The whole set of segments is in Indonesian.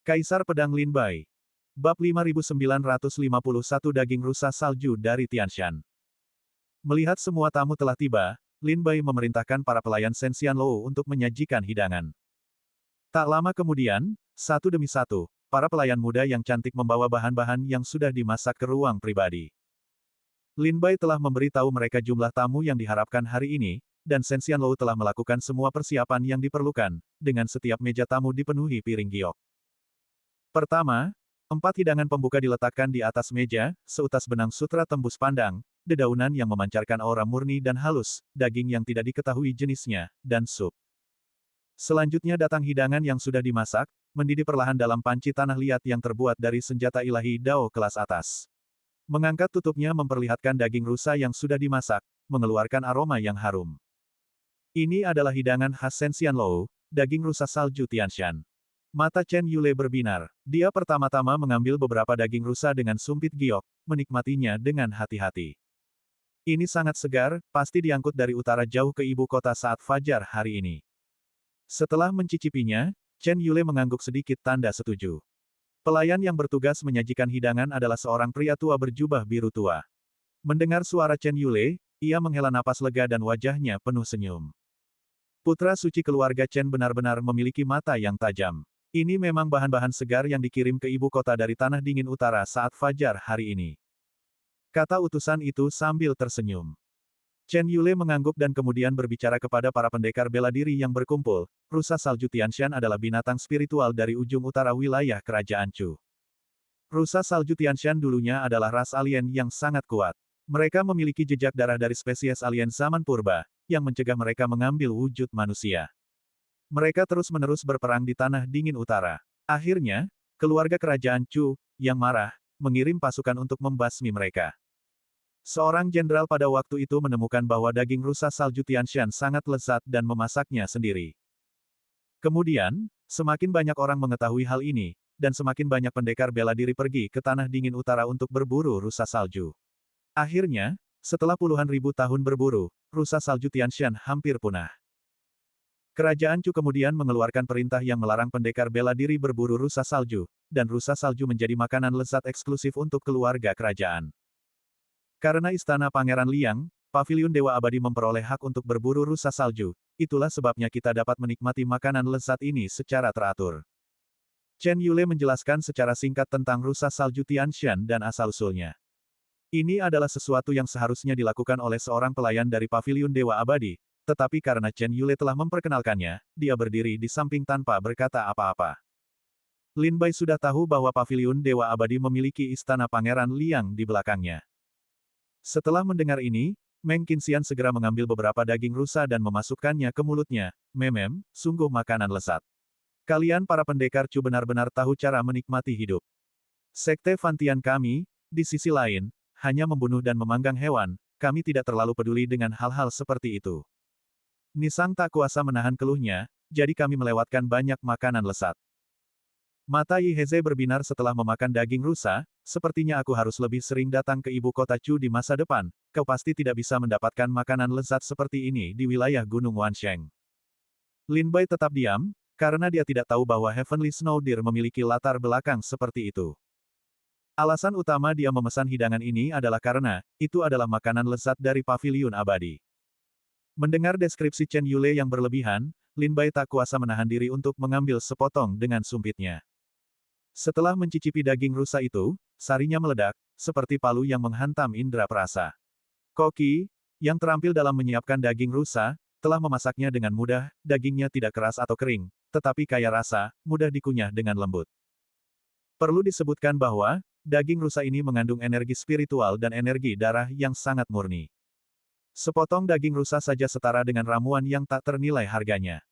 Kaisar Pedang Lin Bai. Bab 5951 Daging Rusa Salju dari Tianshan. Melihat semua tamu telah tiba, Lin Bai memerintahkan para pelayan Shen Xianlou untuk menyajikan hidangan. Tak lama kemudian, satu demi satu, para pelayan muda yang cantik membawa bahan-bahan yang sudah dimasak ke ruang pribadi. Lin Bai telah memberitahu mereka jumlah tamu yang diharapkan hari ini, dan Shen Xianlou telah melakukan semua persiapan yang diperlukan, dengan setiap meja tamu dipenuhi piring giok. Pertama, 4 hidangan pembuka diletakkan di atas meja, seutas benang sutra tembus pandang, dedaunan yang memancarkan aura murni dan halus, daging yang tidak diketahui jenisnya, dan sup. Selanjutnya datang hidangan yang sudah dimasak, mendidih perlahan dalam panci tanah liat yang terbuat dari senjata ilahi Dao kelas atas. Mengangkat tutupnya memperlihatkan daging rusa yang sudah dimasak, mengeluarkan aroma yang harum. Ini adalah hidangan khas Shen Xianlou, daging rusa salju Tianshan. Mata Chen Yule berbinar. Dia pertama-tama mengambil beberapa daging rusa dengan sumpit giok, menikmatinya dengan hati-hati. Ini sangat segar, pasti diangkut dari utara jauh ke ibu kota saat fajar hari ini. Setelah mencicipinya, Chen Yule mengangguk sedikit tanda setuju. Pelayan yang bertugas menyajikan hidangan adalah seorang pria tua berjubah biru tua. Mendengar suara Chen Yule, ia menghela napas lega dan wajahnya penuh senyum. Putra suci keluarga Chen benar-benar memiliki mata yang tajam. Ini memang bahan-bahan segar yang dikirim ke ibu kota dari tanah dingin utara saat fajar hari ini. Kata utusan itu sambil tersenyum. Chen Yule mengangguk dan kemudian berbicara kepada para pendekar bela diri yang berkumpul. Rusa salju Tianshan adalah binatang spiritual dari ujung utara wilayah kerajaan Chu. Rusa salju Tianshan dulunya adalah ras alien yang sangat kuat. Mereka memiliki jejak darah dari spesies alien zaman purba, yang mencegah mereka mengambil wujud manusia. Mereka terus-menerus berperang di tanah dingin utara. Akhirnya, keluarga kerajaan Chu, yang marah, mengirim pasukan untuk membasmi mereka. Seorang jenderal pada waktu itu menemukan bahwa daging rusa salju Tianshan sangat lezat dan memasaknya sendiri. Kemudian, semakin banyak orang mengetahui hal ini, dan semakin banyak pendekar bela diri pergi ke tanah dingin utara untuk berburu rusa salju. Akhirnya, setelah puluhan ribu tahun berburu, rusa salju Tianshan hampir punah. Kerajaan Chu kemudian mengeluarkan perintah yang melarang pendekar bela diri berburu rusa salju, dan rusa salju menjadi makanan lezat eksklusif untuk keluarga kerajaan. Karena istana Pangeran Liang, Paviliun Dewa Abadi memperoleh hak untuk berburu rusa salju, itulah sebabnya kita dapat menikmati makanan lezat ini secara teratur. Chen Yule menjelaskan secara singkat tentang rusa salju Tianshan dan asal-usulnya. Ini adalah sesuatu yang seharusnya dilakukan oleh seorang pelayan dari Paviliun Dewa Abadi, tetapi karena Chen Yule telah memperkenalkannya, dia berdiri di samping tanpa berkata apa-apa. Lin Bai sudah tahu bahwa Paviliun Dewa Abadi memiliki istana Pangeran Liang di belakangnya. Setelah mendengar ini, Meng Qinxian segera mengambil beberapa daging rusa dan memasukkannya ke mulutnya. Memem, sungguh makanan lezat. Kalian para pendekar Chu benar-benar tahu cara menikmati hidup. Sekte Fantian kami, di sisi lain, hanya membunuh dan memanggang hewan, kami tidak terlalu peduli dengan hal-hal seperti itu. Nisang tak kuasa menahan keluhnya, jadi kami melewatkan banyak makanan lezat. Mata Yi Heze berbinar setelah memakan daging rusa, sepertinya aku harus lebih sering datang ke ibu kota Chu di masa depan, kau pasti tidak bisa mendapatkan makanan lezat seperti ini di wilayah Gunung Wansheng. Lin Bai tetap diam, karena dia tidak tahu bahwa Heavenly Snow Deer memiliki latar belakang seperti itu. Alasan utama dia memesan hidangan ini adalah karena, itu adalah makanan lezat dari Paviliun Abadi. Mendengar deskripsi Chen Yule yang berlebihan, Lin Bai tak kuasa menahan diri untuk mengambil sepotong dengan sumpitnya. Setelah mencicipi daging rusa itu, sarinya meledak, seperti palu yang menghantam indera perasa. Koki, yang terampil dalam menyiapkan daging rusa, telah memasaknya dengan mudah, dagingnya tidak keras atau kering, tetapi kaya rasa, mudah dikunyah dengan lembut. Perlu disebutkan bahwa, daging rusa ini mengandung energi spiritual dan energi darah yang sangat murni. Sepotong daging rusa saja setara dengan ramuan yang tak ternilai harganya.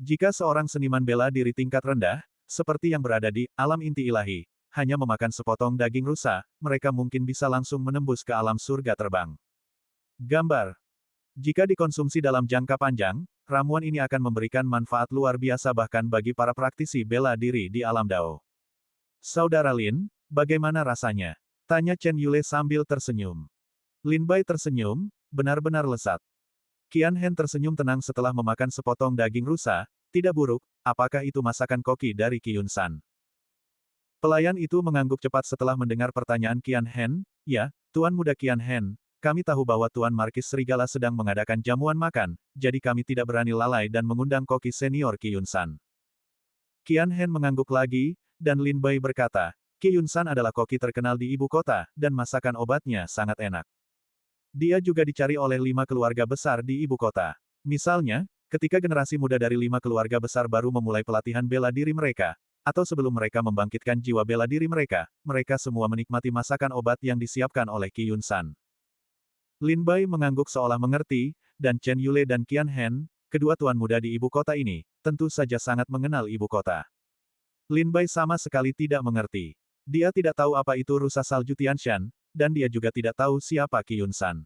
Jika seorang seniman bela diri tingkat rendah, seperti yang berada di alam inti ilahi, hanya memakan sepotong daging rusa, mereka mungkin bisa langsung menembus ke alam surga terbang. Gambar. Jika dikonsumsi dalam jangka panjang, ramuan ini akan memberikan manfaat luar biasa bahkan bagi para praktisi bela diri di alam Dao. Saudara Lin, bagaimana rasanya? Tanya Chen Yule sambil tersenyum. Lin Bai tersenyum, benar-benar lezat. Qian Hen tersenyum tenang setelah memakan sepotong daging rusa, tidak buruk, apakah itu masakan koki dari Qiyun San? Pelayan itu mengangguk cepat setelah mendengar pertanyaan Qian Hen. Ya, Tuan Muda Qian Hen, kami tahu bahwa Tuan Markis Serigala sedang mengadakan jamuan makan, jadi kami tidak berani lalai dan mengundang koki senior Qi Yunsan. Qian Hen mengangguk lagi, dan Lin Bai berkata, Qi Yunsan adalah koki terkenal di ibu kota, dan masakan obatnya sangat enak. Dia juga dicari oleh 5 keluarga besar di ibu kota. Misalnya, ketika generasi muda dari 5 keluarga besar baru memulai pelatihan bela diri mereka, atau sebelum mereka membangkitkan jiwa bela diri mereka, mereka semua menikmati masakan obat yang disiapkan oleh Qi Yunsan. Lin Bai mengangguk seolah mengerti, dan Chen Yule dan Qian Hen, kedua tuan muda di ibu kota ini, tentu saja sangat mengenal ibu kota. Lin Bai sama sekali tidak mengerti. Dia tidak tahu apa itu rusa salju Tianshan, dan dia juga tidak tahu siapa Qi Yunsan.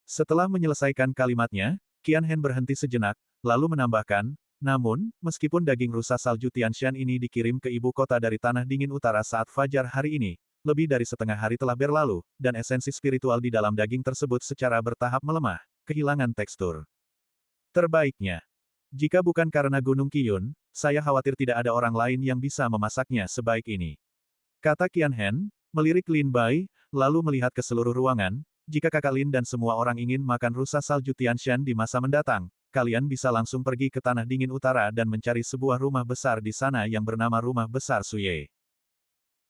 Setelah menyelesaikan kalimatnya, Qian Hen berhenti sejenak, lalu menambahkan, namun, meskipun daging rusa salju Tianshan ini dikirim ke ibu kota dari tanah dingin utara saat fajar hari ini, lebih dari setengah hari telah berlalu, dan esensi spiritual di dalam daging tersebut secara bertahap melemah, kehilangan tekstur. Terbaiknya, jika bukan karena Gunung Qiyun, saya khawatir tidak ada orang lain yang bisa memasaknya sebaik ini. Kata Qian Hen, melirik Lin Bai, lalu melihat ke seluruh ruangan, jika kakak Lin dan semua orang ingin makan rusa salju Tianshan di masa mendatang, kalian bisa langsung pergi ke Tanah Dingin Utara dan mencari sebuah rumah besar di sana yang bernama Rumah Besar Suye.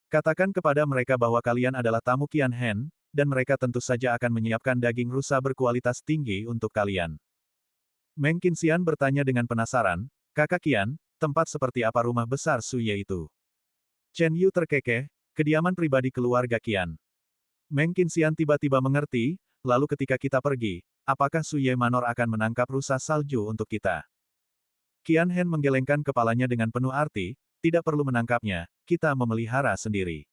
Katakan kepada mereka bahwa kalian adalah tamu Qian Hen, dan mereka tentu saja akan menyiapkan daging rusa berkualitas tinggi untuk kalian. Meng Qinxian bertanya dengan penasaran, Kakak Qian, tempat seperti apa Rumah Besar Suye itu? Chen Yu terkekeh, kediaman pribadi keluarga Qian. Meng Qinxian tiba-tiba mengerti, lalu ketika kita pergi, apakah Suye Manor akan menangkap rusa salju untuk kita? Qian Hen menggelengkan kepalanya dengan penuh arti, tidak perlu menangkapnya, kita memelihara sendiri.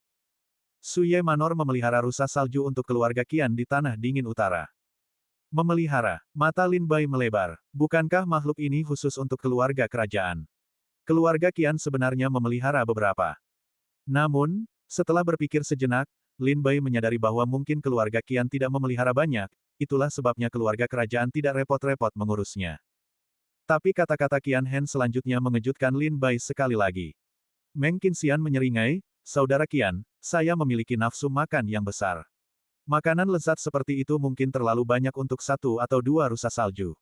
Suye Manor memelihara rusa salju untuk keluarga Qian di Tanah Dingin Utara. Memelihara, mata Lin Bai melebar, bukankah makhluk ini khusus untuk keluarga kerajaan? Keluarga Qian sebenarnya memelihara beberapa. Namun, setelah berpikir sejenak, Lin Bai menyadari bahwa mungkin keluarga Qian tidak memelihara banyak, itulah sebabnya keluarga kerajaan tidak repot-repot mengurusnya. Tapi kata-kata Qian Hen selanjutnya mengejutkan Lin Bai sekali lagi. Meng Qinxian menyeringai, Saudara Qian, saya memiliki nafsu makan yang besar. Makanan lezat seperti itu mungkin terlalu banyak untuk 1 atau 2 rusa salju.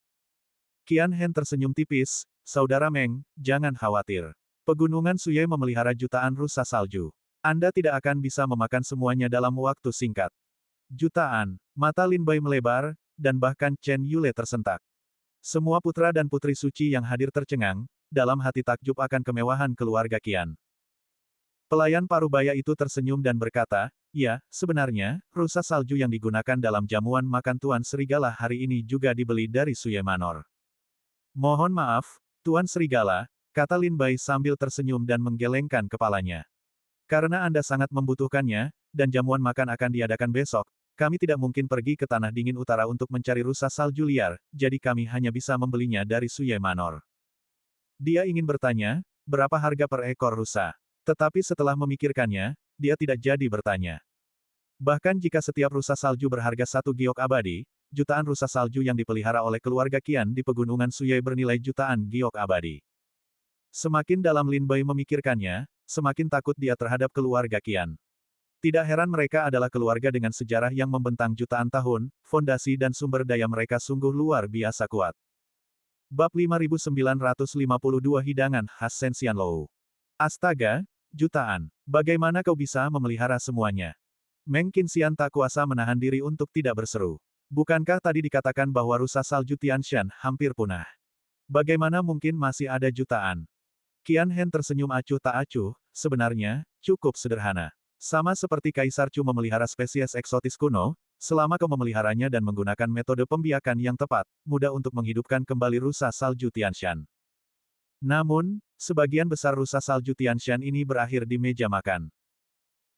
Qian Hen tersenyum tipis, Saudara Meng, jangan khawatir. Pegunungan Suye memelihara jutaan rusa salju. Anda tidak akan bisa memakan semuanya dalam waktu singkat. Jutaan, mata Lin Bai melebar, dan bahkan Chen Yule tersentak. Semua putra dan putri suci yang hadir tercengang, dalam hati takjub akan kemewahan keluarga Qian. Pelayan parubaya itu tersenyum dan berkata, ya, sebenarnya, rusa salju yang digunakan dalam jamuan makan Tuan Serigala hari ini juga dibeli dari Suye Manor. Mohon maaf, Tuan Serigala, kata Lin Bai sambil tersenyum dan menggelengkan kepalanya. Karena Anda sangat membutuhkannya, dan jamuan makan akan diadakan besok, kami tidak mungkin pergi ke Tanah Dingin Utara untuk mencari rusa salju liar, jadi kami hanya bisa membelinya dari Suye Manor. Dia ingin bertanya, berapa harga per ekor rusa? Tetapi setelah memikirkannya, dia tidak jadi bertanya. Bahkan jika setiap rusa salju berharga 1 giok abadi, jutaan rusa salju yang dipelihara oleh keluarga Qian di pegunungan Suye bernilai jutaan giok abadi. Semakin dalam Lin Bai memikirkannya, semakin takut dia terhadap keluarga Qian. Tidak heran mereka adalah keluarga dengan sejarah yang membentang jutaan tahun, fondasi dan sumber daya mereka sungguh luar biasa kuat. Bab 5952 Hidangan Khas Senxianlou. Astaga, jutaan. Bagaimana kau bisa memelihara semuanya? Meng Qinxian tak kuasa menahan diri untuk tidak berseru. Bukankah tadi dikatakan bahwa rusa salju Tianshan hampir punah? Bagaimana mungkin masih ada jutaan? Qian Hen tersenyum acuh tak acuh, sebenarnya, cukup sederhana. Sama seperti Kaisar Chu memelihara spesies eksotis kuno, selama kau memeliharanya dan menggunakan metode pembiakan yang tepat, mudah untuk menghidupkan kembali rusa salju Tianshan. Namun, sebagian besar rusa salju Tianshan ini berakhir di meja makan.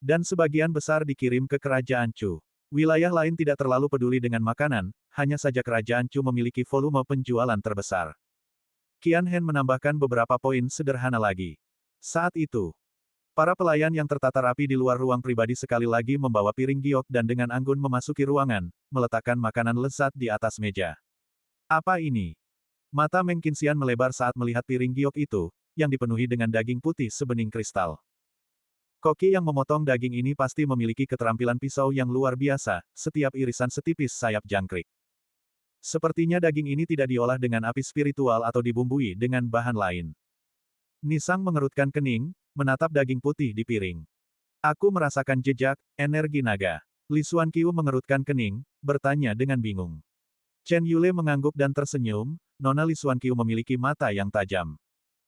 Dan sebagian besar dikirim ke Kerajaan Chu. Wilayah lain tidak terlalu peduli dengan makanan, hanya saja Kerajaan Chu memiliki volume penjualan terbesar. Qian Hen menambahkan beberapa poin sederhana lagi. Saat itu, para pelayan yang tertata rapi di luar ruang pribadi sekali lagi membawa piring giok dan dengan anggun memasuki ruangan, meletakkan makanan lezat di atas meja. Apa ini? Mata Meng Qinxian melebar saat melihat piring giok itu, yang dipenuhi dengan daging putih sebening kristal. Koki yang memotong daging ini pasti memiliki keterampilan pisau yang luar biasa, setiap irisan setipis sayap jangkrik. Sepertinya daging ini tidak diolah dengan api spiritual atau dibumbui dengan bahan lain. Nisang mengerutkan kening, menatap daging putih di piring. Aku merasakan jejak, energi naga. Li Xuanqiu mengerutkan kening, bertanya dengan bingung. Chen Yule mengangguk dan tersenyum, Nona Li Xuanqiu memiliki mata yang tajam.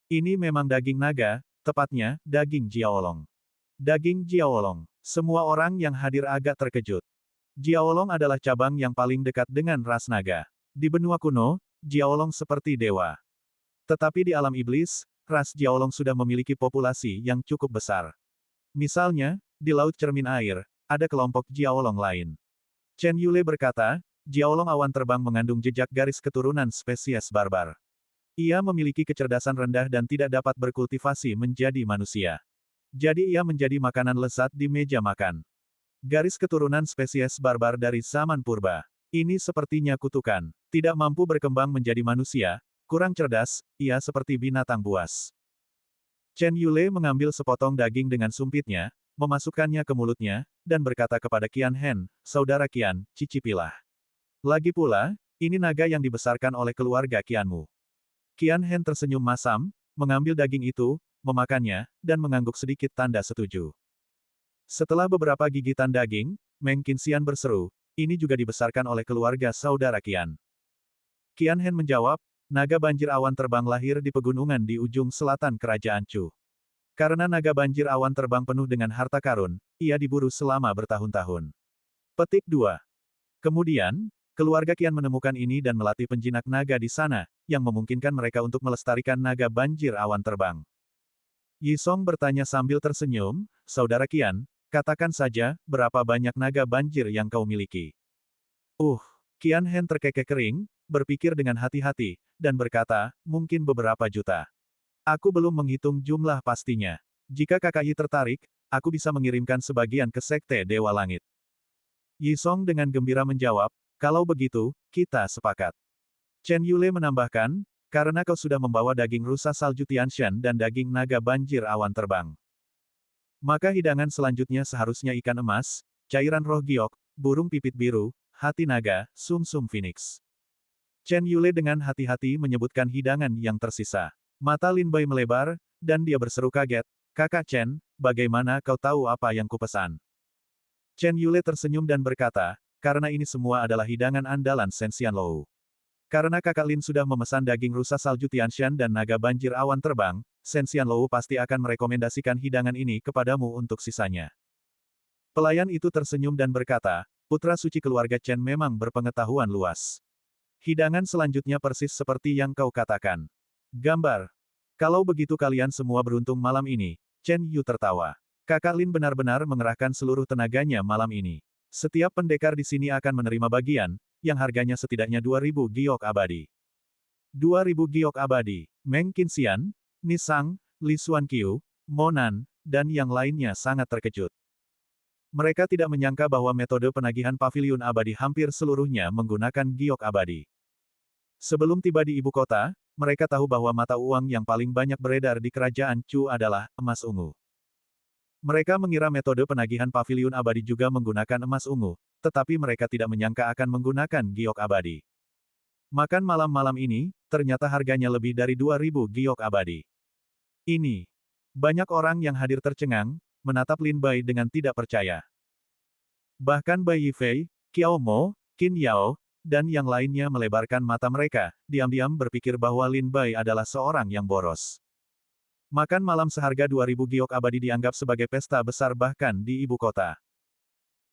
Ini memang daging naga, tepatnya, daging Jiaolong. Daging Jiaolong. Semua orang yang hadir agak terkejut. Jiaolong adalah cabang yang paling dekat dengan ras naga. Di benua kuno, Jiaolong seperti dewa. Tetapi di alam iblis, ras Jiaolong sudah memiliki populasi yang cukup besar. Misalnya, di Laut Cermin Air, ada kelompok Jiaolong lain. Chen Yule berkata, Jiaolong awan terbang mengandung jejak garis keturunan spesies barbar. Ia memiliki kecerdasan rendah dan tidak dapat berkultivasi menjadi manusia. Jadi ia menjadi makanan lezat di meja makan. Garis keturunan spesies barbar dari zaman purba. Ini sepertinya kutukan. Tidak mampu berkembang menjadi manusia, kurang cerdas, ia seperti binatang buas. Chen Yule mengambil sepotong daging dengan sumpitnya, memasukkannya ke mulutnya, dan berkata kepada Qian Hen, "Saudara Qian, cicipilah. Lagi pula, ini naga yang dibesarkan oleh keluarga Qianmu." Qian Hen tersenyum masam, mengambil daging itu, memakannya, dan mengangguk sedikit tanda setuju. Setelah beberapa gigitan daging, Meng Qinxian berseru, "Ini juga dibesarkan oleh keluarga saudara Qian." Qian Hen menjawab, naga banjir awan terbang lahir di pegunungan di ujung selatan kerajaan Chu. Karena naga banjir awan terbang penuh dengan harta karun, ia diburu selama bertahun-tahun. Petik 2. Kemudian, keluarga Qian menemukan ini dan melatih penjinak naga di sana, yang memungkinkan mereka untuk melestarikan naga banjir awan terbang. Yi Song bertanya sambil tersenyum, "Saudara Qian, katakan saja, berapa banyak naga banjir yang kau miliki?" Qian Hen terkekeh kering, berpikir dengan hati-hati, dan berkata, "Mungkin beberapa juta. Aku belum menghitung jumlah pastinya. Jika Kakak Yi tertarik, aku bisa mengirimkan sebagian ke Sekte Dewa Langit." Yi Song dengan gembira menjawab, "Kalau begitu, kita sepakat." Chen Yule menambahkan, "Karena kau sudah membawa daging rusa salju Tianshan dan daging naga banjir awan terbang. Maka hidangan selanjutnya seharusnya ikan emas, cairan roh giok, burung pipit biru, hati naga, sum-sum phoenix." Chen Yule dengan hati-hati menyebutkan hidangan yang tersisa. Mata Lin Bai melebar, dan dia berseru kaget, "Kakak Chen, bagaimana kau tahu apa yang kupesan?" Chen Yule tersenyum dan berkata, "Karena ini semua adalah hidangan andalan Shen Xianlou. Karena kakak Lin sudah memesan daging rusa salju Tianshan dan naga banjir awan terbang, Shen Xianlou pasti akan merekomendasikan hidangan ini kepadamu untuk sisanya." Pelayan itu tersenyum dan berkata, "Putra suci keluarga Chen memang berpengetahuan luas. Hidangan selanjutnya persis seperti yang kau katakan. Gambar. Kalau begitu kalian semua beruntung malam ini." Chen Yu tertawa. Kakak Lin benar-benar mengerahkan seluruh tenaganya malam ini. Setiap pendekar di sini akan menerima bagian, yang harganya setidaknya 2.000 giok abadi. 2.000 giok abadi. Meng Qinxian, Nisang, Li Xuanqiu, Monan, dan yang lainnya sangat terkejut. Mereka tidak menyangka bahwa metode penagihan paviliun abadi hampir seluruhnya menggunakan giok abadi. Sebelum tiba di ibu kota, mereka tahu bahwa mata uang yang paling banyak beredar di kerajaan Chu adalah emas ungu. Mereka mengira metode penagihan paviliun abadi juga menggunakan emas ungu, tetapi mereka tidak menyangka akan menggunakan giok abadi. Makan malam-malam ini, ternyata harganya lebih dari 2.000 giok abadi. Ini. Banyak orang yang hadir tercengang, menatap Lin Bai dengan tidak percaya. Bahkan Bai Yifei, Qiao Mo, Qin Yao, dan yang lainnya melebarkan mata mereka, diam-diam berpikir bahwa Lin Bai adalah seorang yang boros. Makan malam seharga 2.000 giok abadi dianggap sebagai pesta besar bahkan di ibu kota.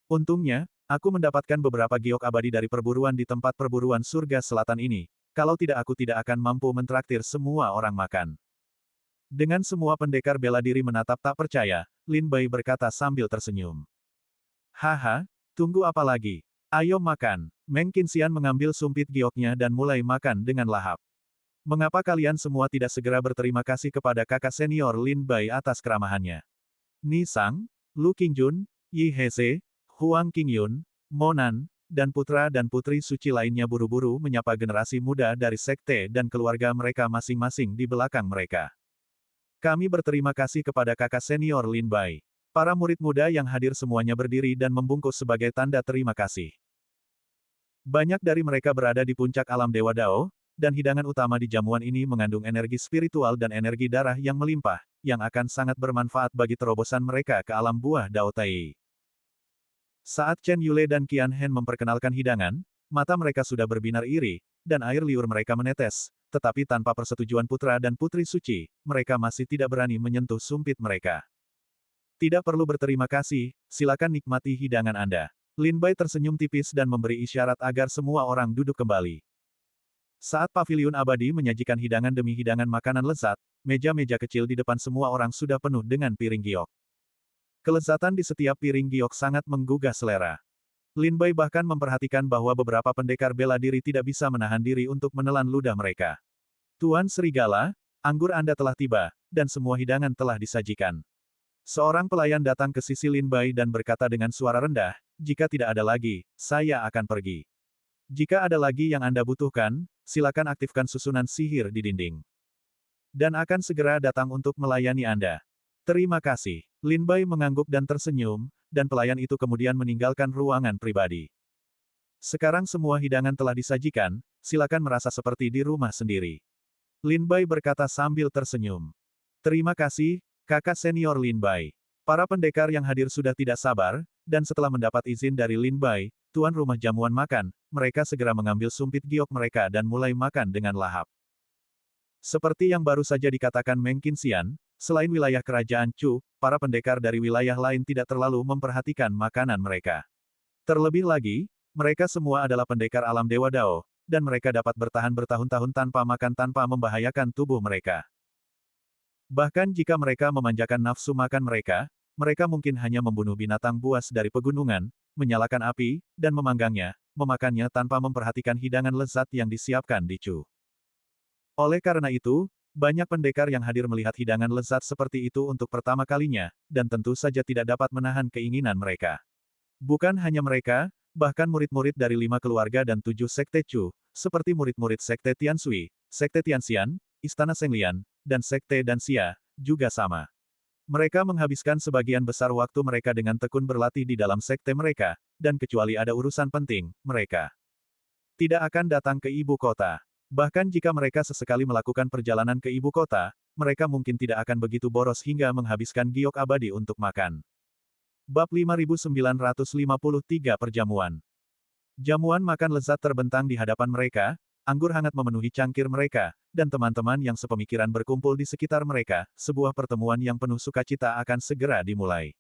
Untungnya, aku mendapatkan beberapa giok abadi dari perburuan di tempat perburuan surga selatan ini, kalau tidak aku tidak akan mampu mentraktir semua orang makan. Dengan semua pendekar bela diri menatap tak percaya, Lin Bai berkata sambil tersenyum. "Haha, tunggu apa lagi? Ayo makan." Meng Qinxian mengambil sumpit gioknya dan mulai makan dengan lahap. "Mengapa kalian semua tidak segera berterima kasih kepada kakak senior Lin Bai atas keramahannya?" Nisang, Lu Qingjun, Yi Heze, Huang Qingyun, Monan, dan putra dan putri suci lainnya buru-buru menyapa generasi muda dari sekte dan keluarga mereka masing-masing di belakang mereka. "Kami berterima kasih kepada kakak senior Lin Bai. Para murid muda yang hadir semuanya berdiri dan membungkuk sebagai tanda terima kasih. Banyak dari mereka berada di puncak alam Dewa Dao, dan hidangan utama di jamuan ini mengandung energi spiritual dan energi darah yang melimpah, yang akan sangat bermanfaat bagi terobosan mereka ke alam buah Dao Tai. Saat Chen Yule dan Qian Hen memperkenalkan hidangan, mata mereka sudah berbinar iri, dan air liur mereka menetes, tetapi tanpa persetujuan putra dan putri suci, mereka masih tidak berani menyentuh sumpit mereka. Tidak perlu berterima kasih, silakan nikmati hidangan Anda. Lin Bai tersenyum tipis dan memberi isyarat agar semua orang duduk kembali. Saat paviliun abadi menyajikan hidangan demi hidangan makanan lezat, meja-meja kecil di depan semua orang sudah penuh dengan piring giok. Kelezatan di setiap piring giok sangat menggugah selera. Lin Bai bahkan memperhatikan bahwa beberapa pendekar bela diri tidak bisa menahan diri untuk menelan ludah mereka. Tuan Serigala, anggur Anda telah tiba, dan semua hidangan telah disajikan. Seorang pelayan datang ke sisi Lin Bai dan berkata dengan suara rendah, jika tidak ada lagi, saya akan pergi. Jika ada lagi yang Anda butuhkan, silakan aktifkan susunan sihir di dinding. Dan akan segera datang untuk melayani Anda. Terima kasih. Lin Bai mengangguk dan tersenyum, dan pelayan itu kemudian meninggalkan ruangan pribadi. Sekarang semua hidangan telah disajikan, silakan merasa seperti di rumah sendiri. Lin Bai berkata sambil tersenyum. Terima kasih, Kakak senior Lin Bai. Para pendekar yang hadir sudah tidak sabar, dan setelah mendapat izin dari Lin Bai, tuan rumah jamuan makan, mereka segera mengambil sumpit giok mereka dan mulai makan dengan lahap. Seperti yang baru saja dikatakan Meng Qinxian, selain wilayah kerajaan Chu, para pendekar dari wilayah lain tidak terlalu memperhatikan makanan mereka. Terlebih lagi, mereka semua adalah pendekar alam Dewa Dao, dan mereka dapat bertahan bertahun-tahun tanpa makan tanpa membahayakan tubuh mereka. Bahkan jika mereka memanjakan nafsu makan mereka, mereka mungkin hanya membunuh binatang buas dari pegunungan, menyalakan api, dan memanggangnya, memakannya tanpa memperhatikan hidangan lezat yang disiapkan di Chu. Oleh karena itu, banyak pendekar yang hadir melihat hidangan lezat seperti itu untuk pertama kalinya, dan tentu saja tidak dapat menahan keinginan mereka. Bukan hanya mereka, bahkan murid-murid dari 5 keluarga dan 7 sekte Chu, seperti murid-murid sekte Tianshui, sekte Tianxian, Istana Senglian, dan sekte Danxia, juga sama. Mereka menghabiskan sebagian besar waktu mereka dengan tekun berlatih di dalam sekte mereka, dan kecuali ada urusan penting, mereka tidak akan datang ke ibu kota. Bahkan jika mereka sesekali melakukan perjalanan ke ibu kota, mereka mungkin tidak akan begitu boros hingga menghabiskan giok abadi untuk makan. Bab 5953 Perjamuan. Jamuan makan lezat terbentang di hadapan mereka, anggur hangat memenuhi cangkir mereka, dan teman-teman yang sepemikiran berkumpul di sekitar mereka, sebuah pertemuan yang penuh sukacita akan segera dimulai.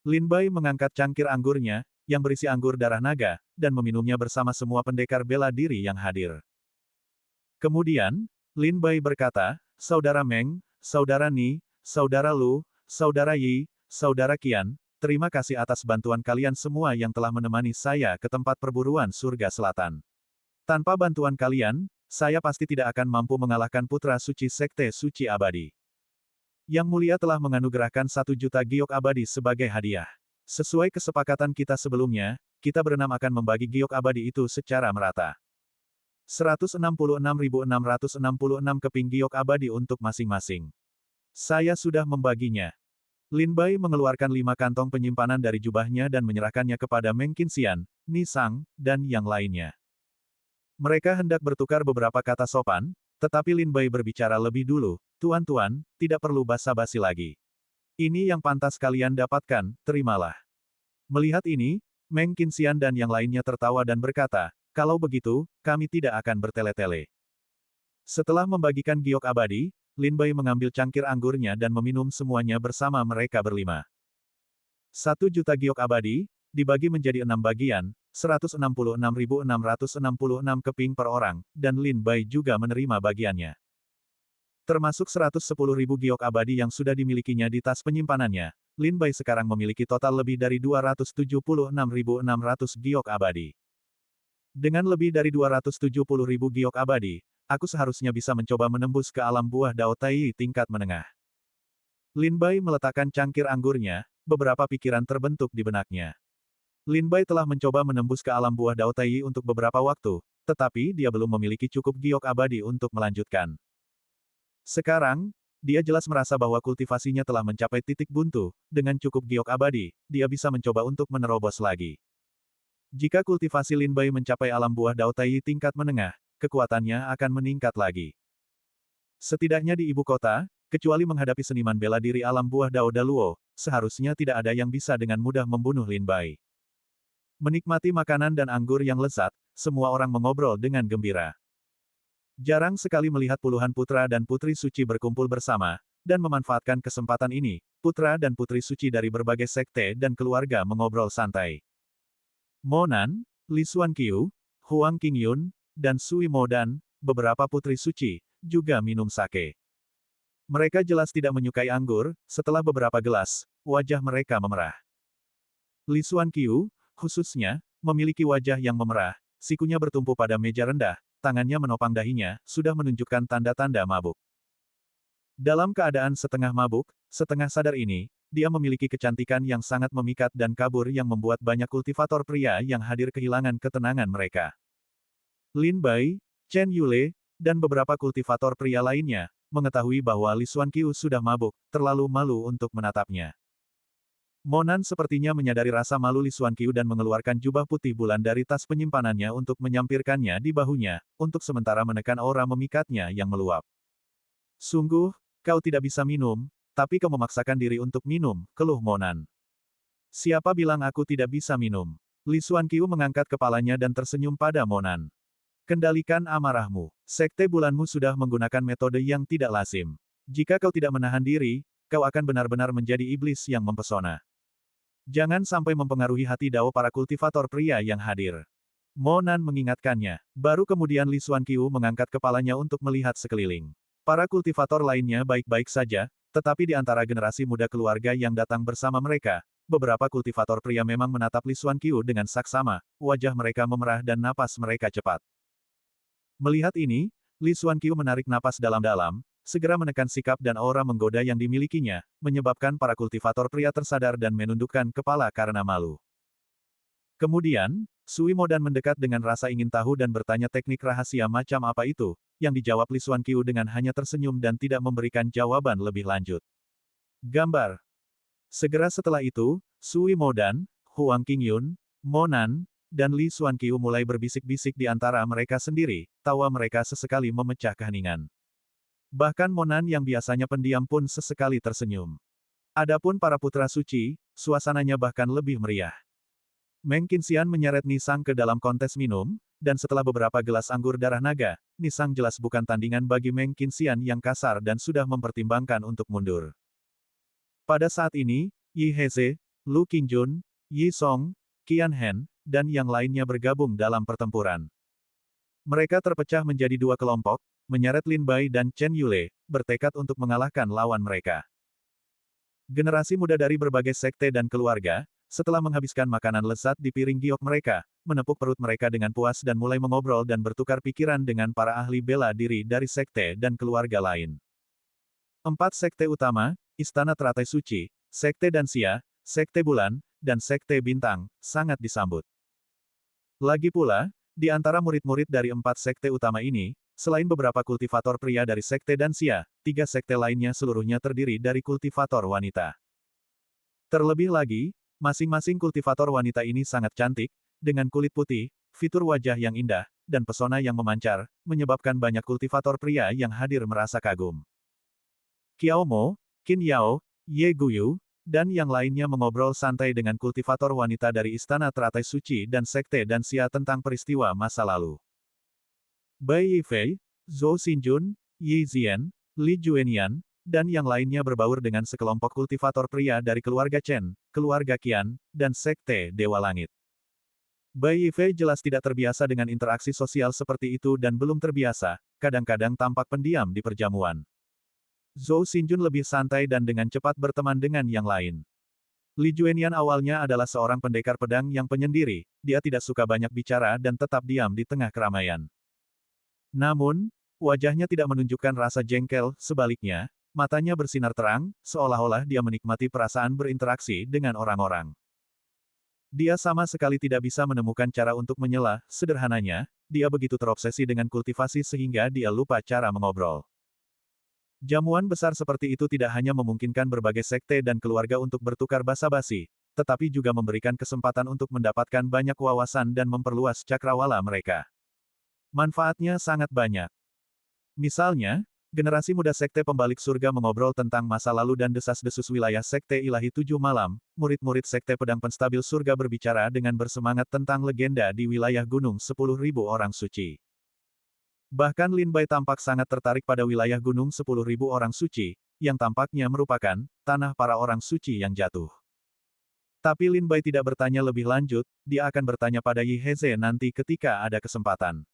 Lin Bai mengangkat cangkir anggurnya, yang berisi anggur darah naga, dan meminumnya bersama semua pendekar bela diri yang hadir. Kemudian, Lin Bai berkata, Saudara Meng, Saudara Ni, Saudara Lu, Saudara Yi, Saudara Qian, terima kasih atas bantuan kalian semua yang telah menemani saya ke tempat perburuan surga selatan. Tanpa bantuan kalian, saya pasti tidak akan mampu mengalahkan putra suci Sekte Suci Abadi. Yang Mulia telah menganugerahkan 1 juta giok abadi sebagai hadiah. Sesuai kesepakatan kita sebelumnya, kita berenam akan membagi giok abadi itu secara merata. 166.666 keping giok abadi untuk masing-masing. Saya sudah membaginya. Lin Bai mengeluarkan 5 kantong penyimpanan dari jubahnya dan menyerahkannya kepada Meng Qinxian, Ni Sang, dan yang lainnya. Mereka hendak bertukar beberapa kata sopan, tetapi Lin Bai berbicara lebih dulu, Tuan-tuan, tidak perlu basa-basi lagi. Ini yang pantas kalian dapatkan, terimalah. Melihat ini, Meng Qinxian dan yang lainnya tertawa dan berkata, kalau begitu, kami tidak akan bertele-tele. Setelah membagikan giok abadi, Lin Bai mengambil cangkir anggurnya dan meminum semuanya bersama mereka berlima. 1 juta giok abadi, dibagi menjadi 6 bagian, 166.666 keping per orang, dan Lin Bai juga menerima bagiannya. Termasuk 110.000 giok abadi yang sudah dimilikinya di tas penyimpanannya, Lin Bai sekarang memiliki total lebih dari 276.600 giok abadi. Dengan lebih dari 270.000 giok abadi, aku seharusnya bisa mencoba menembus ke alam buah Dao Tai tingkat menengah. Lin Bai meletakkan cangkir anggurnya, beberapa pikiran terbentuk di benaknya. Lin Bai telah mencoba menembus ke alam buah Dao Tai untuk beberapa waktu, tetapi dia belum memiliki cukup giok abadi untuk melanjutkan. Sekarang, dia jelas merasa bahwa kultivasinya telah mencapai titik buntu, dengan cukup giok abadi, dia bisa mencoba untuk menerobos lagi. Jika kultivasi Lin Bai mencapai alam buah Dao Tai tingkat menengah, kekuatannya akan meningkat lagi. Setidaknya di ibu kota, kecuali menghadapi seniman bela diri alam buah Dao Daluo, seharusnya tidak ada yang bisa dengan mudah membunuh Lin Bai. Menikmati makanan dan anggur yang lezat, semua orang mengobrol dengan gembira. Jarang sekali melihat puluhan putra dan putri suci berkumpul bersama, dan memanfaatkan kesempatan ini, putra dan putri suci dari berbagai sekte dan keluarga mengobrol santai. Monan, Li Xuanqiu, Huang Qingyun, dan Sui Modan, beberapa putri suci, juga minum sake. Mereka jelas tidak menyukai anggur, setelah beberapa gelas, wajah mereka memerah. Li Xuanqiu, khususnya, memiliki wajah yang memerah, sikunya bertumpu pada meja rendah, tangannya menopang dahinya, sudah menunjukkan tanda-tanda mabuk. Dalam keadaan setengah mabuk, setengah sadar ini, dia memiliki kecantikan yang sangat memikat dan kabur yang membuat banyak kultivator pria yang hadir kehilangan ketenangan mereka. Lin Bai, Chen Yule, dan beberapa kultivator pria lainnya, mengetahui bahwa Li Xuanqiu sudah mabuk, terlalu malu untuk menatapnya. Monan sepertinya menyadari rasa malu Li Xuanqiu dan mengeluarkan jubah putih bulan dari tas penyimpanannya untuk menyampirkannya di bahunya, untuk sementara menekan aura memikatnya yang meluap. Sungguh, kau tidak bisa minum, tapi kau memaksakan diri untuk minum, keluh Monan. Siapa bilang aku tidak bisa minum? Li Xuanqiu mengangkat kepalanya dan tersenyum pada Monan. Kendalikan amarahmu. Sekte bulanmu sudah menggunakan metode yang tidak lazim. Jika kau tidak menahan diri, kau akan benar-benar menjadi iblis yang mempesona. Jangan sampai mempengaruhi hati Dao para kultivator pria yang hadir. Monan mengingatkannya. Baru kemudian Li Xuanqiu mengangkat kepalanya untuk melihat sekeliling. Para kultivator lainnya baik-baik saja, tetapi di antara generasi muda keluarga yang datang bersama mereka, beberapa kultivator pria memang menatap Li Xuanqiu dengan saksama, wajah mereka memerah dan napas mereka cepat. Melihat ini, Li Xuanqiu menarik napas dalam-dalam, segera menekan sikap dan aura menggoda yang dimilikinya, menyebabkan para kultivator pria tersadar dan menundukkan kepala karena malu. Kemudian, Sui Modan mendekat dengan rasa ingin tahu dan bertanya teknik rahasia macam apa itu, yang dijawab Li Xuanqiu dengan hanya tersenyum dan tidak memberikan jawaban lebih lanjut. Gambar. Segera setelah itu, Sui Modan, Huang Qingyun, Monan, dan Li Xuanqiu mulai berbisik-bisik di antara mereka sendiri, tawa mereka sesekali memecah keheningan. Bahkan Monan yang biasanya pendiam pun sesekali tersenyum. Adapun para putra suci, suasananya bahkan lebih meriah. Meng Qinxian menyeret Nisang ke dalam kontes minum, dan setelah beberapa gelas anggur darah naga, Nisang jelas bukan tandingan bagi Meng Qinxian yang kasar dan sudah mempertimbangkan untuk mundur. Pada saat ini, Yi Heze, Lu Qingjun, Yi Song, Qian Hen, dan yang lainnya bergabung dalam pertempuran. Mereka terpecah menjadi dua kelompok, menyeret Lin Bai dan Chen Yule, bertekad untuk mengalahkan lawan mereka. Generasi muda dari berbagai sekte dan keluarga, setelah menghabiskan makanan lezat di piring giok mereka, menepuk perut mereka dengan puas dan mulai mengobrol dan bertukar pikiran dengan para ahli bela diri dari sekte dan keluarga lain. 4 sekte utama, Istana Teratai Suci, Sekte Dansia, Sekte Bulan, dan Sekte Bintang, sangat disambut. Lagi pula, di antara murid-murid dari 4 sekte utama ini, selain beberapa kultivator pria dari Sekte Dansia, 3 sekte lainnya seluruhnya terdiri dari kultivator wanita. Terlebih lagi, masing-masing kultivator wanita ini sangat cantik, dengan kulit putih, fitur wajah yang indah, dan pesona yang memancar, menyebabkan banyak kultivator pria yang hadir merasa kagum. Qiao Mo, Qin Yao, Ye Guyu, dan yang lainnya mengobrol santai dengan kultivator wanita dari Istana Teratai Suci dan Sekte Dansia tentang peristiwa masa lalu. Bai Yifei, Zhou Xinjun, Yi Zian, Li Juenian, dan yang lainnya berbaur dengan sekelompok kultivator pria dari keluarga Chen, keluarga Qian, dan Sekte Dewa Langit. Bai Yifei jelas tidak terbiasa dengan interaksi sosial seperti itu dan belum terbiasa, kadang-kadang tampak pendiam di perjamuan. Zhou Xinjun lebih santai dan dengan cepat berteman dengan yang lain. Li Juenian awalnya adalah seorang pendekar pedang yang penyendiri, dia tidak suka banyak bicara dan tetap diam di tengah keramaian. Namun, wajahnya tidak menunjukkan rasa jengkel, sebaliknya, matanya bersinar terang, seolah-olah dia menikmati perasaan berinteraksi dengan orang-orang. Dia sama sekali tidak bisa menemukan cara untuk menyela, sederhananya, dia begitu terobsesi dengan kultivasi sehingga dia lupa cara mengobrol. Jamuan besar seperti itu tidak hanya memungkinkan berbagai sekte dan keluarga untuk bertukar basa-basi, tetapi juga memberikan kesempatan untuk mendapatkan banyak wawasan dan memperluas cakrawala mereka. Manfaatnya sangat banyak. Misalnya, generasi muda Sekte Pembalik Surga mengobrol tentang masa lalu dan desas-desus wilayah Sekte Ilahi Tujuh Malam, murid-murid Sekte Pedang Penstabil Surga berbicara dengan bersemangat tentang legenda di wilayah Gunung 10.000 Orang Suci. Bahkan Lin Bai tampak sangat tertarik pada wilayah Gunung 10.000 Orang Suci, yang tampaknya merupakan tanah para orang suci yang jatuh. Tapi Lin Bai tidak bertanya lebih lanjut, dia akan bertanya pada Yi Heze nanti ketika ada kesempatan.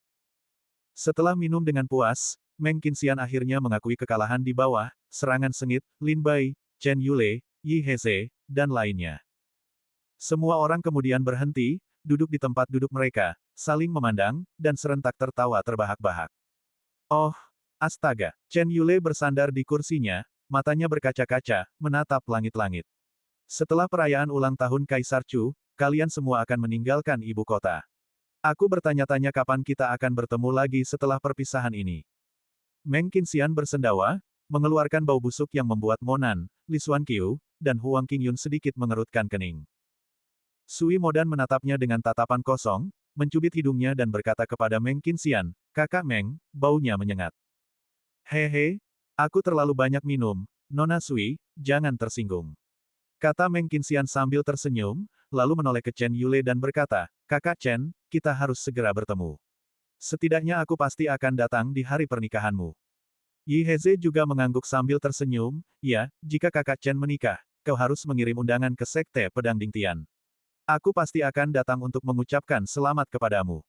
Setelah minum dengan puas, Meng Qinxian akhirnya mengakui kekalahan di bawah serangan sengit Lin Bai, Chen Yule, Yi Heze, dan lainnya. Semua orang kemudian berhenti, duduk di tempat duduk mereka, saling memandang, dan serentak tertawa terbahak-bahak. Oh, astaga! Chen Yule bersandar di kursinya, matanya berkaca-kaca, menatap langit-langit. Setelah perayaan ulang tahun Kaisar Chu, kalian semua akan meninggalkan ibu kota. Aku bertanya-tanya kapan kita akan bertemu lagi setelah perpisahan ini. Meng Qinxian bersendawa, mengeluarkan bau busuk yang membuat Monan, Li Xuanqiu, dan Huang Qingyun sedikit mengerutkan kening. Sui Modan menatapnya dengan tatapan kosong, mencubit hidungnya dan berkata kepada Meng Qinxian, "Kakak Meng, baunya menyengat." "Hehe, aku terlalu banyak minum, Nona Sui, jangan tersinggung." Kata Meng Qinxian sambil tersenyum, lalu menoleh ke Chen Yule dan berkata, "Kakak Chen, kita harus segera bertemu. Setidaknya aku pasti akan datang di hari pernikahanmu." Yi Heze juga mengangguk sambil tersenyum, "Ya, jika kakak Chen menikah, kau harus mengirim undangan ke Sekte Pedang Dingtian. Aku pasti akan datang untuk mengucapkan selamat kepadamu."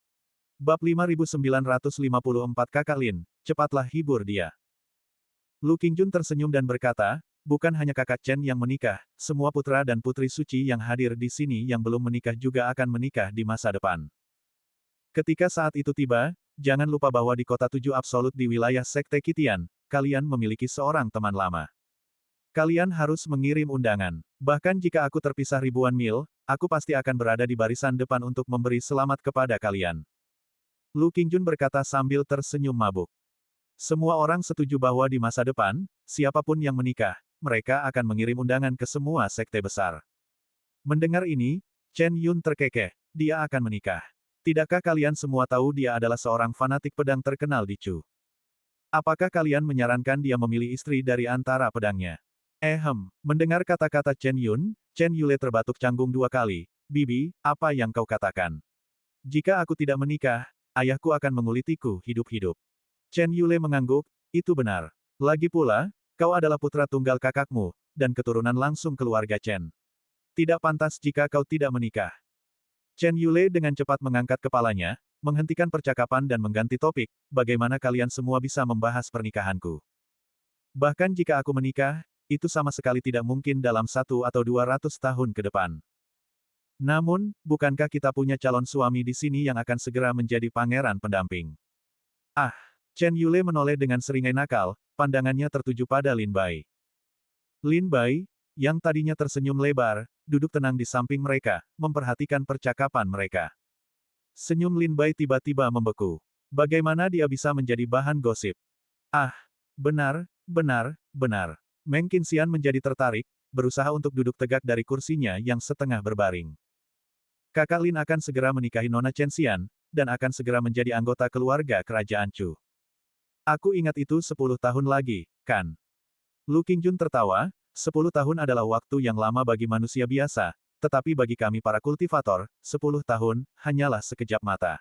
Bab 5954 Kakak Lin, cepatlah hibur dia. Lu Qingjun tersenyum dan berkata, "Bukan hanya kakak Chen yang menikah, semua putra dan putri suci yang hadir di sini yang belum menikah juga akan menikah di masa depan. Ketika saat itu tiba, jangan lupa bahwa di kota tujuh absolut di wilayah Sekte Kitian, kalian memiliki seorang teman lama. Kalian harus mengirim undangan. Bahkan jika aku terpisah ribuan mil, aku pasti akan berada di barisan depan untuk memberi selamat kepada kalian." Lu Qingjun berkata sambil tersenyum mabuk. Semua orang setuju bahwa di masa depan, siapapun yang menikah, mereka akan mengirim undangan ke semua sekte besar. Mendengar ini, Chen Yun terkekeh, dia akan menikah. Tidakkah kalian semua tahu dia adalah seorang fanatik pedang terkenal di Chu? Apakah kalian menyarankan dia memilih istri dari antara pedangnya? Mendengar kata-kata Chen Yun, Chen Yule terbatuk canggung 2 kali. "Bibi, apa yang kau katakan? Jika aku tidak menikah, ayahku akan mengulitiku hidup-hidup." Chen Yule mengangguk, "Itu benar. Lagi pula, kau adalah putra tunggal kakakmu, dan keturunan langsung keluarga Chen. Tidak pantas jika kau tidak menikah." Chen Yule dengan cepat mengangkat kepalanya, menghentikan percakapan dan mengganti topik, "Bagaimana kalian semua bisa membahas pernikahanku? Bahkan jika aku menikah, itu sama sekali tidak mungkin dalam 1 atau 200 tahun ke depan. Namun, bukankah kita punya calon suami di sini yang akan segera menjadi pangeran pendamping?" Ah! Chen Yule menoleh dengan seringai nakal, pandangannya tertuju pada Lin Bai. Lin Bai, yang tadinya tersenyum lebar, duduk tenang di samping mereka, memperhatikan percakapan mereka. Senyum Lin Bai tiba-tiba membeku. Bagaimana dia bisa menjadi bahan gosip? Ah! Benar, benar, benar. Meng Qinxian menjadi tertarik, berusaha untuk duduk tegak dari kursinya yang setengah berbaring. Kakak Lin akan segera menikahi Nona Chen Xian, dan akan segera menjadi anggota keluarga kerajaan Chu. Aku ingat itu 10 tahun lagi, kan? Lu Qingjun tertawa, 10 tahun adalah waktu yang lama bagi manusia biasa, tetapi bagi kami para kultivator, 10 tahun, hanyalah sekejap mata.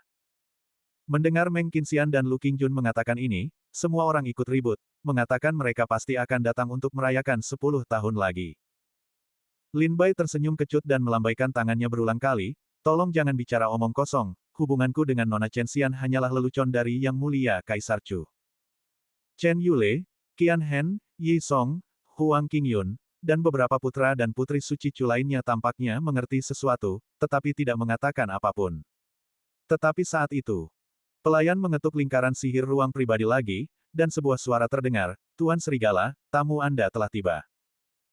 Mendengar Meng Qinxian dan Lu Qingjun mengatakan ini, semua orang ikut ribut, mengatakan mereka pasti akan datang untuk merayakan 10 tahun lagi. Lin Bai tersenyum kecut dan melambaikan tangannya berulang kali, "Tolong jangan bicara omong kosong, hubunganku dengan Nona Chen Xian hanyalah lelucon dari Yang Mulia Kaisar Chu." Chen Yule, Qian Hen, Yi Song, Huang Qingyun, dan beberapa putra dan putri suci Chu lainnya tampaknya mengerti sesuatu, tetapi tidak mengatakan apapun. Tetapi saat itu, pelayan mengetuk lingkaran sihir ruang pribadi lagi, dan sebuah suara terdengar, "Tuan Serigala, tamu Anda telah tiba."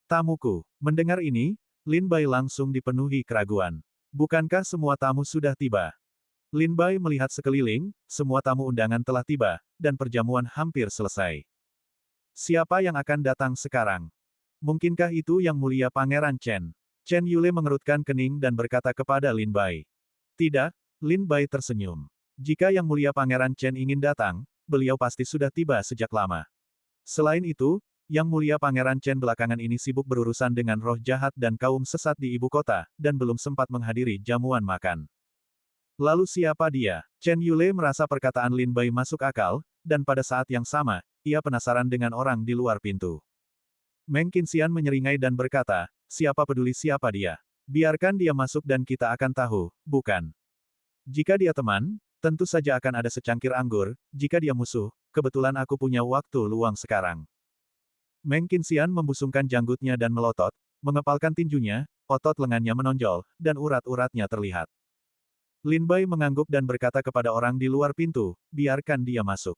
"Tamuku." Mendengar ini, Lin Bai langsung dipenuhi keraguan. Bukankah semua tamu sudah tiba? Lin Bai melihat sekeliling, semua tamu undangan telah tiba, dan perjamuan hampir selesai. Siapa yang akan datang sekarang? Mungkinkah itu Yang Mulia Pangeran Chen? Chen Yule mengerutkan kening dan berkata kepada Lin Bai. Tidak, Lin Bai tersenyum. Jika Yang Mulia Pangeran Chen ingin datang, beliau pasti sudah tiba sejak lama. Selain itu, Yang Mulia Pangeran Chen belakangan ini sibuk berurusan dengan roh jahat dan kaum sesat di ibu kota, dan belum sempat menghadiri jamuan makan. Lalu siapa dia? Chen Yule merasa perkataan Lin Bai masuk akal, dan pada saat yang sama, ia penasaran dengan orang di luar pintu. Meng Qinxian menyeringai dan berkata, siapa peduli siapa dia? Biarkan dia masuk dan kita akan tahu, bukan? Jika dia teman, tentu saja akan ada secangkir anggur, jika dia musuh, kebetulan aku punya waktu luang sekarang. Meng Qinxian membusungkan janggutnya dan melotot, mengepalkan tinjunya, otot lengannya menonjol, dan urat-uratnya terlihat. Lin Bai mengangguk dan berkata kepada orang di luar pintu, biarkan dia masuk.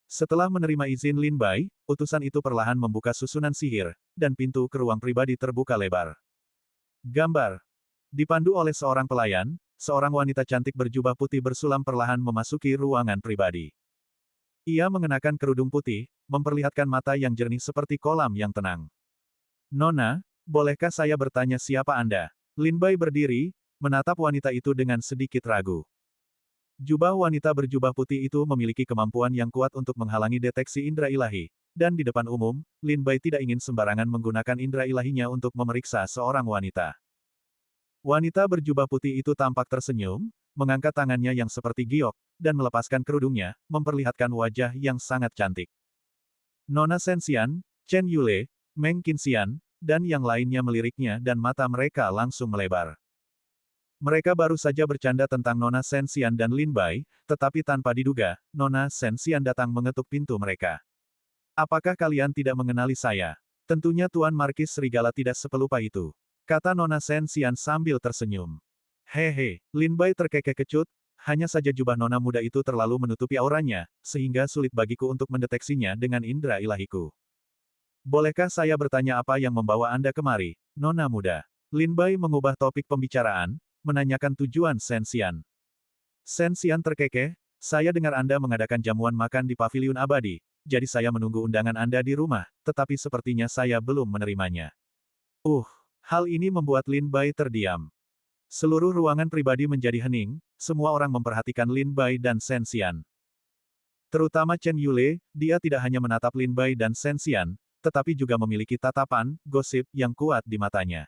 Setelah menerima izin Lin Bai, utusan itu perlahan membuka susunan sihir, dan pintu ke ruang pribadi terbuka lebar. Gambar. Dipandu oleh seorang pelayan, seorang wanita cantik berjubah putih bersulam perlahan memasuki ruangan pribadi. Ia mengenakan kerudung putih, memperlihatkan mata yang jernih seperti kolam yang tenang. Nona, bolehkah saya bertanya siapa Anda? Lin Bai berdiri, menatap wanita itu dengan sedikit ragu. Jubah wanita berjubah putih itu memiliki kemampuan yang kuat untuk menghalangi deteksi indera ilahi, dan di depan umum, Lin Bai tidak ingin sembarangan menggunakan indera ilahinya untuk memeriksa seorang wanita. Wanita berjubah putih itu tampak tersenyum, mengangkat tangannya yang seperti giok, dan melepaskan kerudungnya, memperlihatkan wajah yang sangat cantik. Nona Sensian, Chen Yule, Meng Qinxian, dan yang lainnya meliriknya dan mata mereka langsung melebar. Mereka baru saja bercanda tentang Nona Sensian dan Lin Bai, tetapi tanpa diduga, Nona Sensian datang mengetuk pintu mereka. Apakah kalian tidak mengenali saya? Tentunya Tuan Markis Serigala tidak sepelupa itu. Kata Nona Sensian sambil tersenyum. Hehe, Lin Bai terkekeh kecut, hanya saja jubah nona muda itu terlalu menutupi auranya, sehingga sulit bagiku untuk mendeteksinya dengan indera ilahiku. Bolehkah saya bertanya apa yang membawa Anda kemari, nona muda? Lin Bai mengubah topik pembicaraan, menanyakan tujuan Sensian. Sensian terkekeh, saya dengar Anda mengadakan jamuan makan di paviliun abadi, jadi saya menunggu undangan Anda di rumah, tetapi sepertinya saya belum menerimanya. Hal ini membuat Lin Bai terdiam. Seluruh ruangan pribadi menjadi hening, semua orang memperhatikan Lin Bai dan Sensian. Terutama Chen Yule, dia tidak hanya menatap Lin Bai dan Sensian, tetapi juga memiliki tatapan, gosip, yang kuat di matanya.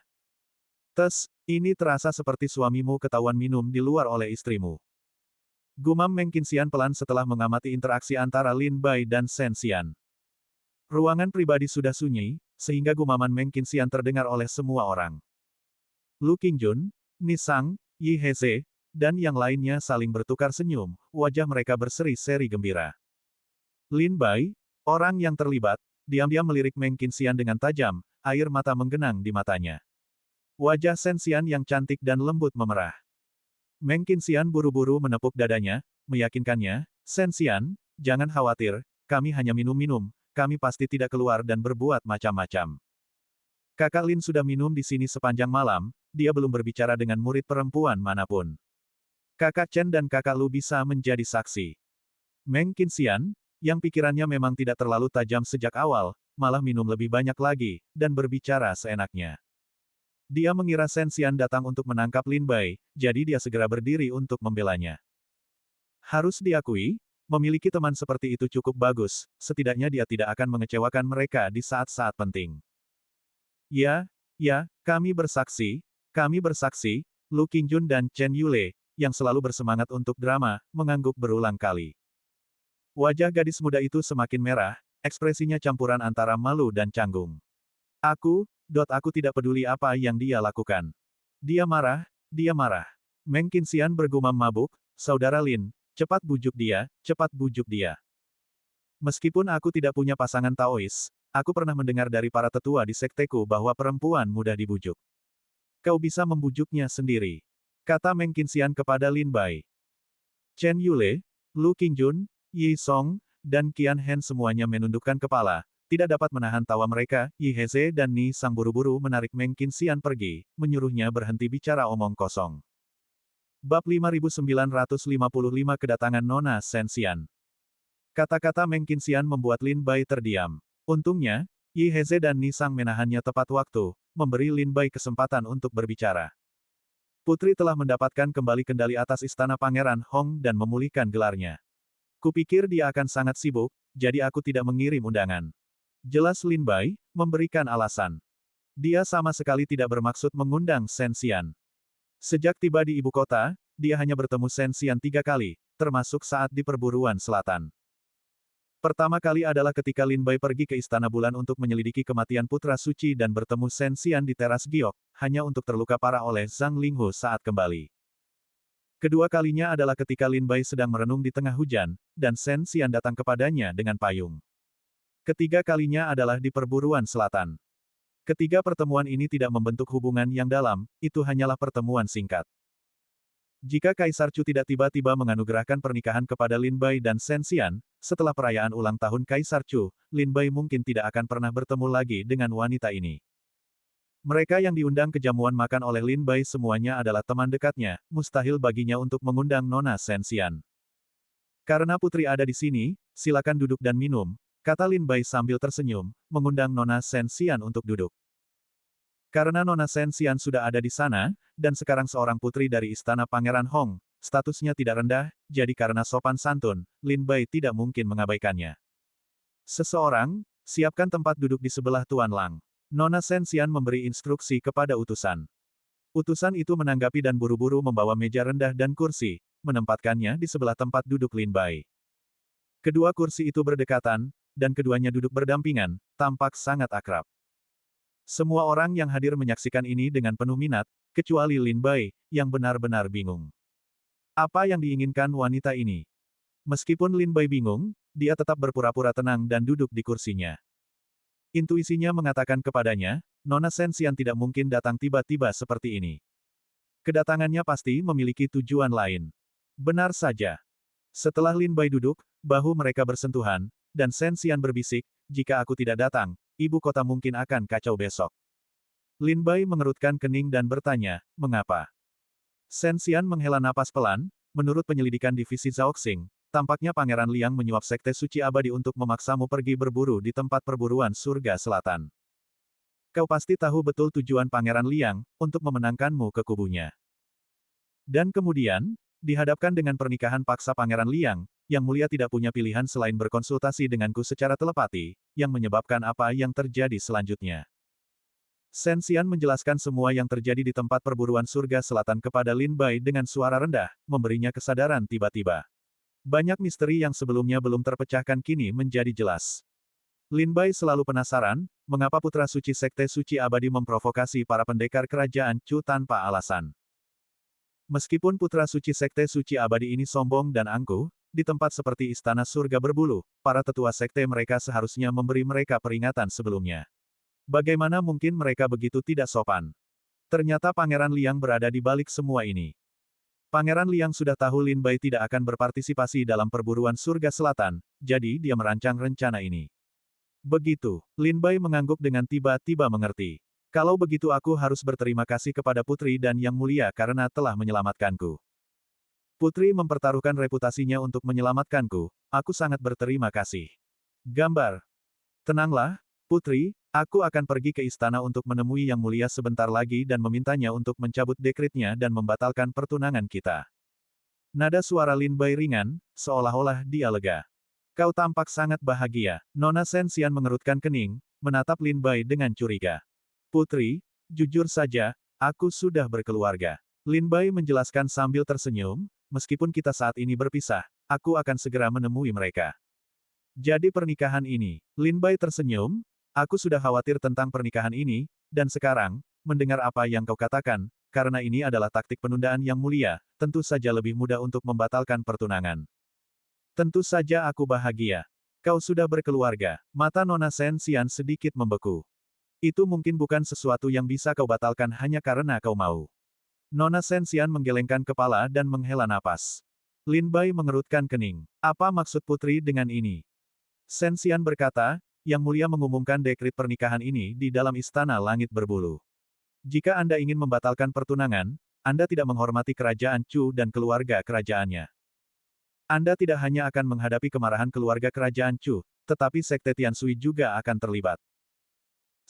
Ini terasa seperti suamimu ketahuan minum di luar oleh istrimu. Gumam Meng Qinxian pelan setelah mengamati interaksi antara Lin Bai dan Sensian. Ruangan pribadi sudah sunyi, sehingga gumaman Meng Qinxian terdengar oleh semua orang. Lu Qingjun, Nisang, Yi Heze, dan yang lainnya saling bertukar senyum, wajah mereka berseri-seri gembira. Lin Bai, orang yang terlibat, diam-diam melirik Meng Qinxian dengan tajam, air mata menggenang di matanya. Wajah Sensian yang cantik dan lembut memerah. Meng Qinxian buru-buru menepuk dadanya, meyakinkannya, Sensian, jangan khawatir, kami hanya minum-minum, kami pasti tidak keluar dan berbuat macam-macam. Kakak Lin sudah minum di sini sepanjang malam, dia belum berbicara dengan murid perempuan manapun. Kakak Chen dan kakak Lu bisa menjadi saksi. Meng Qinxian, yang pikirannya memang tidak terlalu tajam sejak awal, malah minum lebih banyak lagi, dan berbicara seenaknya. Dia mengira Sensian datang untuk menangkap Lin Bai, jadi dia segera berdiri untuk membelanya. Harus diakui, memiliki teman seperti itu cukup bagus, setidaknya dia tidak akan mengecewakan mereka di saat-saat penting. Ya, kami bersaksi, Lu Qingjun dan Chen Yule, yang selalu bersemangat untuk drama, mengangguk berulang kali. Wajah gadis muda itu semakin merah, ekspresinya campuran antara malu dan canggung. Aku tidak peduli apa yang dia lakukan. Dia marah. Meng Qinxian bergumam mabuk, Saudara Lin, cepat bujuk dia. Meskipun aku tidak punya pasangan Taois, aku pernah mendengar dari para tetua di sekteku bahwa perempuan mudah dibujuk. Kau bisa membujuknya sendiri. Kata Meng Qinxian kepada Lin Bai. Chen Yule, Lu Qingjun, Yi Song, dan Qian Hen semuanya menundukkan kepala, tidak dapat menahan tawa mereka. Yi Heze dan Ni Sang buru-buru menarik Meng Qinxian pergi, menyuruhnya berhenti bicara omong kosong. Bab 5955 Kedatangan Nona Sensian. Kata-kata Meng Qinxian membuat Lin Bai terdiam. Untungnya, Yi Heze dan Nisang menahannya tepat waktu, memberi Lin Bai kesempatan untuk berbicara. Putri telah mendapatkan kembali kendali atas istana Pangeran Hong dan memulihkan gelarnya. Kupikir dia akan sangat sibuk, jadi aku tidak mengirim undangan. Jelas Lin Bai, memberikan alasan. Dia sama sekali tidak bermaksud mengundang Shen Xian. Sejak tiba di ibu kota, dia hanya bertemu Shen Xian 3 kali, termasuk saat di perburuan selatan. Pertama kali adalah ketika Lin Bai pergi ke Istana Bulan untuk menyelidiki kematian Putra Suci dan bertemu Shen Xian di teras giok, hanya untuk terluka parah oleh Zhang Linghu saat kembali. Kedua kalinya adalah ketika Lin Bai sedang merenung di tengah hujan, dan Shen Xian datang kepadanya dengan payung. Ketiga kalinya adalah di perburuan selatan. Ketiga pertemuan ini tidak membentuk hubungan yang dalam, itu hanyalah pertemuan singkat. Jika Kaisar Chu tidak tiba-tiba menganugerahkan pernikahan kepada Lin Bai dan Shen Xian, setelah perayaan ulang tahun Kaisar Chu, Lin Bai mungkin tidak akan pernah bertemu lagi dengan wanita ini. Mereka yang diundang ke jamuan makan oleh Lin Bai semuanya adalah teman dekatnya, mustahil baginya untuk mengundang Nona Shen Xian. Karena putri ada di sini, silakan duduk dan minum, kata Lin Bai sambil tersenyum, mengundang Nona Shen Xian untuk duduk. Karena Nona Shen Xian sudah ada di sana, dan sekarang seorang putri dari Istana Pangeran Hong, statusnya tidak rendah, jadi karena sopan santun, Lin Bai tidak mungkin mengabaikannya. Seseorang, siapkan tempat duduk di sebelah Tuan Lang. Nona Shen Xian memberi instruksi kepada utusan. Utusan itu menanggapi dan buru-buru membawa meja rendah dan kursi, menempatkannya di sebelah tempat duduk Lin Bai. Kedua kursi itu berdekatan, dan keduanya duduk berdampingan, tampak sangat akrab. Semua orang yang hadir menyaksikan ini dengan penuh minat, kecuali Lin Bai, yang benar-benar bingung. Apa yang diinginkan wanita ini? Meskipun Lin Bai bingung, dia tetap berpura-pura tenang dan duduk di kursinya. Intuisinya mengatakan kepadanya, Nona Shen Xian tidak mungkin datang tiba-tiba seperti ini. Kedatangannya pasti memiliki tujuan lain. Benar saja. Setelah Lin Bai duduk, bahu mereka bersentuhan, dan Shen Xian berbisik, jika aku tidak datang, ibu kota mungkin akan kacau besok. Lin Bai mengerutkan kening dan bertanya, mengapa? Shen Xian menghela napas pelan, menurut penyelidikan divisi Zhaoxing, tampaknya Pangeran Liang menyuap Sekte Suci Abadi untuk memaksamu pergi berburu di tempat perburuan surga selatan. Kau pasti tahu betul tujuan Pangeran Liang, untuk memenangkanmu ke kubunya. Dan kemudian, dihadapkan dengan pernikahan paksa Pangeran Liang, Yang Mulia tidak punya pilihan selain berkonsultasi denganku secara telepati, yang menyebabkan apa yang terjadi selanjutnya. Shen Xian menjelaskan semua yang terjadi di tempat perburuan surga selatan kepada Lin Bai dengan suara rendah, memberinya kesadaran tiba-tiba. Banyak misteri yang sebelumnya belum terpecahkan kini menjadi jelas. Lin Bai selalu penasaran, mengapa Putra Suci Sekte Suci Abadi memprovokasi para pendekar kerajaan Chu tanpa alasan. Meskipun Putra Suci Sekte Suci Abadi ini sombong dan angkuh, di tempat seperti Istana Surga Berbulu, para tetua sekte mereka seharusnya memberi mereka peringatan sebelumnya. Bagaimana mungkin mereka begitu tidak sopan? Ternyata Pangeran Liang berada di balik semua ini. Pangeran Liang sudah tahu Lin Bai tidak akan berpartisipasi dalam perburuan surga selatan, jadi dia merancang rencana ini. Begitu, Lin Bai mengangguk dengan tiba-tiba mengerti. Kalau begitu aku harus berterima kasih kepada Putri dan Yang Mulia karena telah menyelamatkanku. Putri mempertaruhkan reputasinya untuk menyelamatkanku, aku sangat berterima kasih. Gambar. Tenanglah, Putri, aku akan pergi ke istana untuk menemui Yang Mulia sebentar lagi dan memintanya untuk mencabut dekretnya dan membatalkan pertunangan kita. Nada suara Lin Bai ringan, seolah-olah dia lega. Kau tampak sangat bahagia. Nona Shen Xian mengerutkan kening, menatap Lin Bai dengan curiga. Putri, jujur saja, aku sudah berkeluarga. Lin Bai menjelaskan sambil tersenyum, meskipun kita saat ini berpisah, aku akan segera menemui mereka. Jadi pernikahan ini, Lin Bai tersenyum, aku sudah khawatir tentang pernikahan ini, dan sekarang, mendengar apa yang kau katakan, karena ini adalah taktik penundaan Yang Mulia, tentu saja lebih mudah untuk membatalkan pertunangan. Tentu saja aku bahagia. Kau sudah berkeluarga. Mata Nona Shen Xian sedikit membeku. Itu mungkin bukan sesuatu yang bisa kau batalkan hanya karena kau mau. Nona Shen Xian menggelengkan kepala dan menghela napas. Lin Bai mengerutkan kening. Apa maksud putri dengan ini? Shen Xian berkata, Yang Mulia mengumumkan dekret pernikahan ini di dalam Istana Langit Berbulu. Jika Anda ingin membatalkan pertunangan, Anda tidak menghormati kerajaan Chu dan keluarga kerajaannya. Anda tidak hanya akan menghadapi kemarahan keluarga kerajaan Chu, tetapi Sekte Tianshui juga akan terlibat.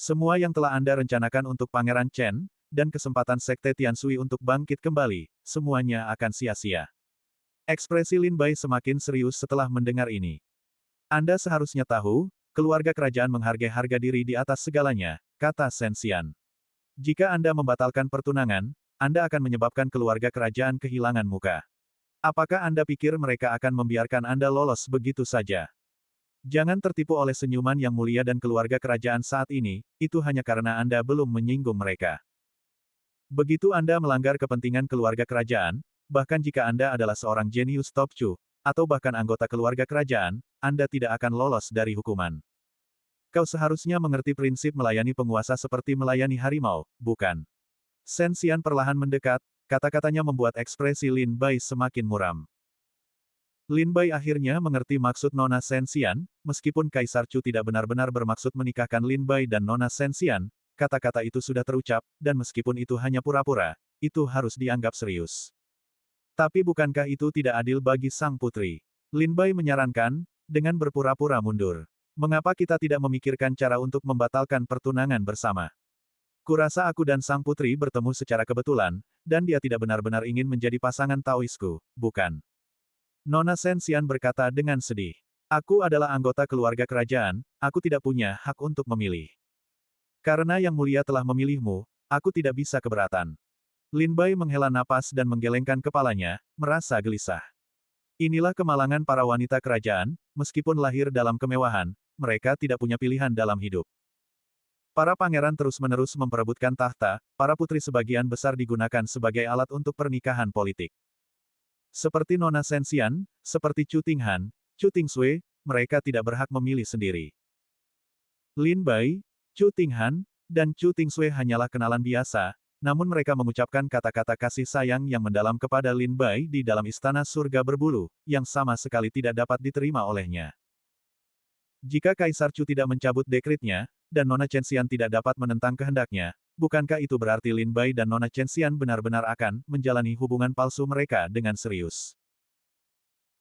Semua yang telah Anda rencanakan untuk Pangeran Chen, dan kesempatan Sekte Tianshui untuk bangkit kembali, semuanya akan sia-sia. Ekspresi Lin Bai semakin serius setelah mendengar ini. Anda seharusnya tahu, keluarga kerajaan menghargai harga diri di atas segalanya, kata Shen Xian. Jika Anda membatalkan pertunangan, Anda akan menyebabkan keluarga kerajaan kehilangan muka. Apakah Anda pikir mereka akan membiarkan Anda lolos begitu saja? Jangan tertipu oleh senyuman yang mulia dan keluarga kerajaan saat ini, itu hanya karena Anda belum menyinggung mereka. Begitu Anda melanggar kepentingan keluarga kerajaan, bahkan jika Anda adalah seorang jenius top Chu, atau bahkan anggota keluarga kerajaan, Anda tidak akan lolos dari hukuman. Kau seharusnya mengerti prinsip melayani penguasa seperti melayani harimau, bukan? Shen Xian perlahan mendekat, kata-katanya membuat ekspresi Lin Bai semakin muram. Lin Bai akhirnya mengerti maksud Nona Shen Xian, meskipun Kaisar Chu tidak benar-benar bermaksud menikahkan Lin Bai dan Nona Shen Xian, kata-kata itu sudah terucap, dan meskipun itu hanya pura-pura, itu harus dianggap serius. Tapi bukankah itu tidak adil bagi sang putri? Lin Bai menyarankan, dengan berpura-pura mundur. Mengapa kita tidak memikirkan cara untuk membatalkan pertunangan bersama? Kurasa aku dan sang putri bertemu secara kebetulan, dan dia tidak benar-benar ingin menjadi pasangan Taoisku, bukan? Nona Shen Xian berkata dengan sedih. Aku adalah anggota keluarga kerajaan, aku tidak punya hak untuk memilih. Karena Yang Mulia telah memilihmu, aku tidak bisa keberatan. Lin Bai menghela napas dan menggelengkan kepalanya, merasa gelisah. Inilah kemalangan para wanita kerajaan, meskipun lahir dalam kemewahan, mereka tidak punya pilihan dalam hidup. Para pangeran terus-menerus memperebutkan tahta, para putri sebagian besar digunakan sebagai alat untuk pernikahan politik. Seperti Nona Shen Xian, seperti Chu Tinghan, Chu Tingshui, mereka tidak berhak memilih sendiri. Lin Bai, Chu Tinghan, dan Chu Tingshui hanyalah kenalan biasa, namun mereka mengucapkan kata-kata kasih sayang yang mendalam kepada Lin Bai di dalam istana surga berbulu, yang sama sekali tidak dapat diterima olehnya. Jika Kaisar Chu tidak mencabut dekretnya, dan Nona Chen Xian tidak dapat menentang kehendaknya, bukankah itu berarti Lin Bai dan Nona Chen Xian benar-benar akan menjalani hubungan palsu mereka dengan serius?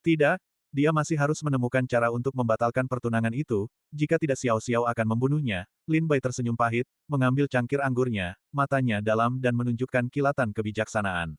Tidak, dia masih harus menemukan cara untuk membatalkan pertunangan itu, jika tidak Xiao Xiao akan membunuhnya. Lin Bai tersenyum pahit, mengambil cangkir anggurnya, matanya dalam dan menunjukkan kilatan kebijaksanaan.